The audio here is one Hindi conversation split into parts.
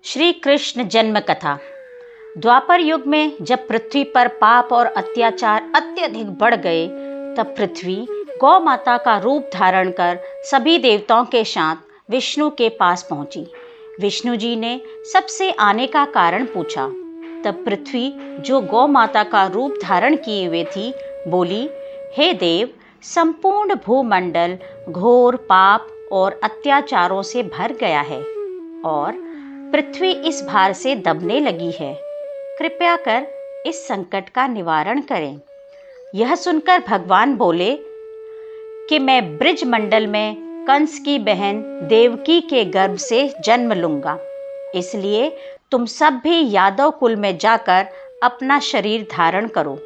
श्री कृष्ण जन्म कथा। द्वापर युग में जब पृथ्वी पर पाप और अत्याचार अत्यधिक बढ़ गए, तब पृथ्वी गौ माता का रूप धारण कर सभी देवताओं के साथ विष्णु के पास पहुंची। विष्णु जी ने सबसे आने का कारण पूछा। तब पृथ्वी, जो गौ माता का रूप धारण किए हुए थी, बोली, हे देव, संपूर्ण भूमंडल घोर पाप और अत्याचारों से भर गया है और पृथ्वी इस भार से दबने लगी है। कृपया कर इस संकट का निवारण करें। यह सुनकर भगवान बोले कि मैं ब्रज मंडल में कंस की बहन देवकी के गर्भ से जन्म लूंगा, इसलिए तुम सब भी यादव कुल में जाकर अपना शरीर धारण करो।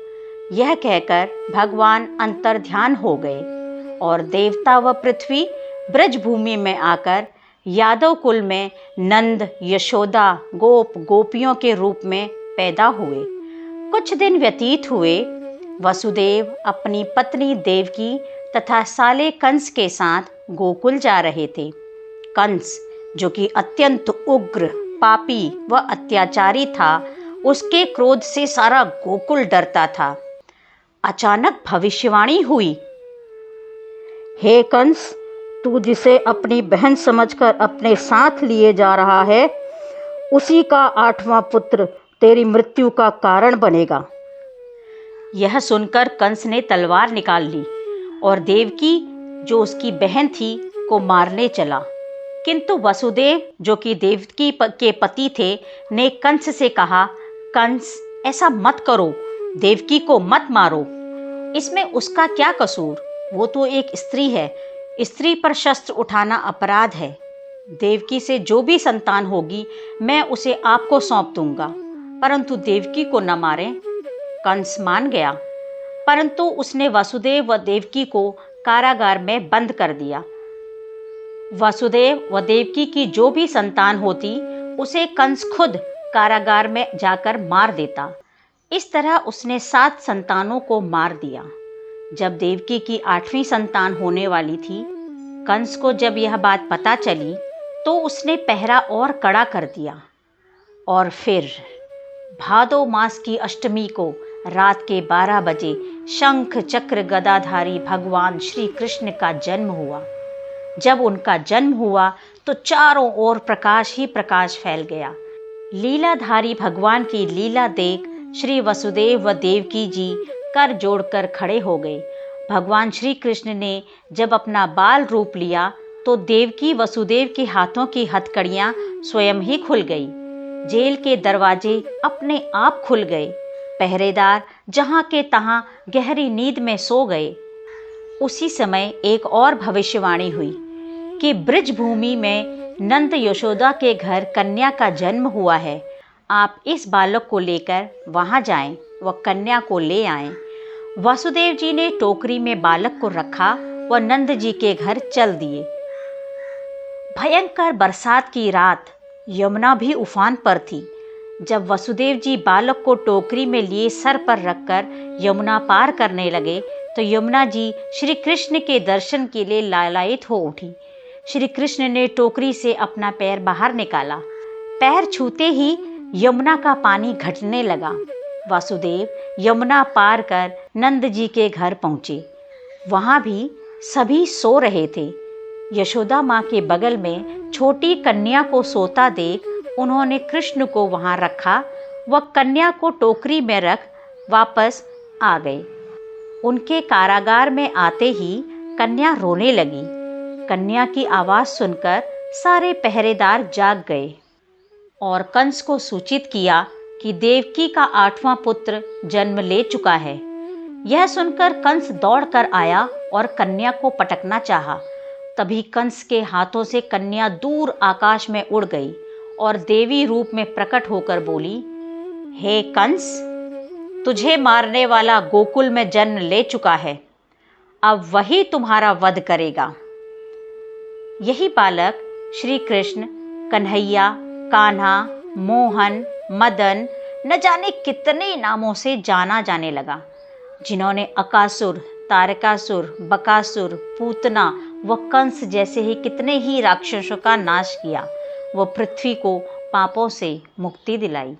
यह कहकर भगवान अंतर्ध्यान हो गए और देवता व पृथ्वी ब्रज भूमि में आकर यादव कुल में नंद, यशोदा, गोप गोपियों के रूप में पैदा हुए। कुछ दिन व्यतीत हुए। वसुदेव अपनी पत्नी देवकी तथा साले कंस के साथ गोकुल जा रहे थे। कंस, जो कि अत्यंत उग्र, पापी व अत्याचारी था, उसके क्रोध से सारा गोकुल डरता था। अचानक भविष्यवाणी हुई, हे कंस, तू जिसे अपनी बहन समझकर अपने साथ लिए जा रहा है, उसी का 8वां पुत्र तेरी मृत्यु का कारण बनेगा। यह सुनकर कंस ने तलवार निकाल ली और देवकी, जो उसकी बहन थी, को मारने चला। किंतु वसुदेव, जो कि देवकी के पति थे, ने कंस से कहा, कंस, ऐसा मत करो, देवकी को मत मारो। इसमें उसका क्या कसूर? वो तो एक स्त्री है। स्त्री पर शस्त्र उठाना अपराध है। देवकी से जो भी संतान होगी, मैं उसे आपको सौंप दूंगा, परंतु देवकी को न मारें। कंस मान गया, परंतु उसने वसुदेव व देवकी को कारागार में बंद कर दिया। वसुदेव व देवकी की जो भी संतान होती, उसे कंस खुद कारागार में जाकर मार देता। इस तरह उसने 7 संतानों को मार दिया। जब देवकी की 8वीं संतान होने वाली थी, कंस को जब यह बात पता चली, तो उसने पहरा और कड़ा कर दिया। और फिर भादो मास की अष्टमी को रात के 12 बजे शंख चक्र गदाधारी भगवान श्री कृष्ण का जन्म हुआ। जब उनका जन्म हुआ तो चारों ओर प्रकाश ही प्रकाश फैल गया। लीलाधारी भगवान की लीला देख श्री वसुदेव व देवकी जी कर जोड़कर खड़े हो गए। भगवान श्री कृष्ण ने जब अपना बाल रूप लिया, तो देवकी वसुदेव के हाथों की हथकड़ियां स्वयं ही खुल गई। जेल के दरवाजे अपने आप खुल गए। पहरेदार जहां के तहां गहरी नींद में सो गए। उसी समय एक और भविष्यवाणी हुई कि ब्रज भूमि में नंद यशोदा के घर कन्या का जन्म हुआ है। आप इस बालक को लेकर वहां जाएं व कन्या को ले आएं। वसुदेव जी ने टोकरी में बालक को रखा व नंद जी के घर चल दिए। भयंकर बरसात की रात, यमुना भी उफान पर थी। जब वसुदेव जी बालक को टोकरी में लिए सर पर रखकर यमुना पार करने लगे, तो यमुना जी श्री कृष्ण के दर्शन के लिए लालायित हो उठी। श्री कृष्ण ने टोकरी से अपना पैर बाहर निकाला। पैर छूते ही यमुना का पानी घटने लगा। वासुदेव यमुना पार कर नंद जी के घर पहुँचे। वहाँ भी सभी सो रहे थे। यशोदा माँ के बगल में छोटी कन्या को सोता देख उन्होंने कृष्ण को वहाँ रखा व कन्या को टोकरी में रख वापस आ गए। उनके कारागार में आते ही कन्या रोने लगी। कन्या की आवाज़ सुनकर सारे पहरेदार जाग गए और कंस को सूचित किया कि देवकी का 8वां पुत्र जन्म ले चुका है। यह सुनकर कंस दौड़कर आया और कन्या को पटकना चाहा। तभी कंस के हाथों से कन्या दूर आकाश में उड़ गई और देवी रूप में प्रकट होकर बोली, हे कंस, तुझे मारने वाला गोकुल में जन्म ले चुका है। अब वही तुम्हारा वध करेगा। यही बालक श्री कृष्ण, कन्हैया, कान्हा, मोहन, मदन, न जाने कितने नामों से जाना जाने लगा, जिन्होंने अकासुर, तारकासुर, बकासुर, पूतना व कंस जैसे ही कितने ही राक्षसों का नाश किया। वह पृथ्वी को पापों से मुक्ति दिलाई।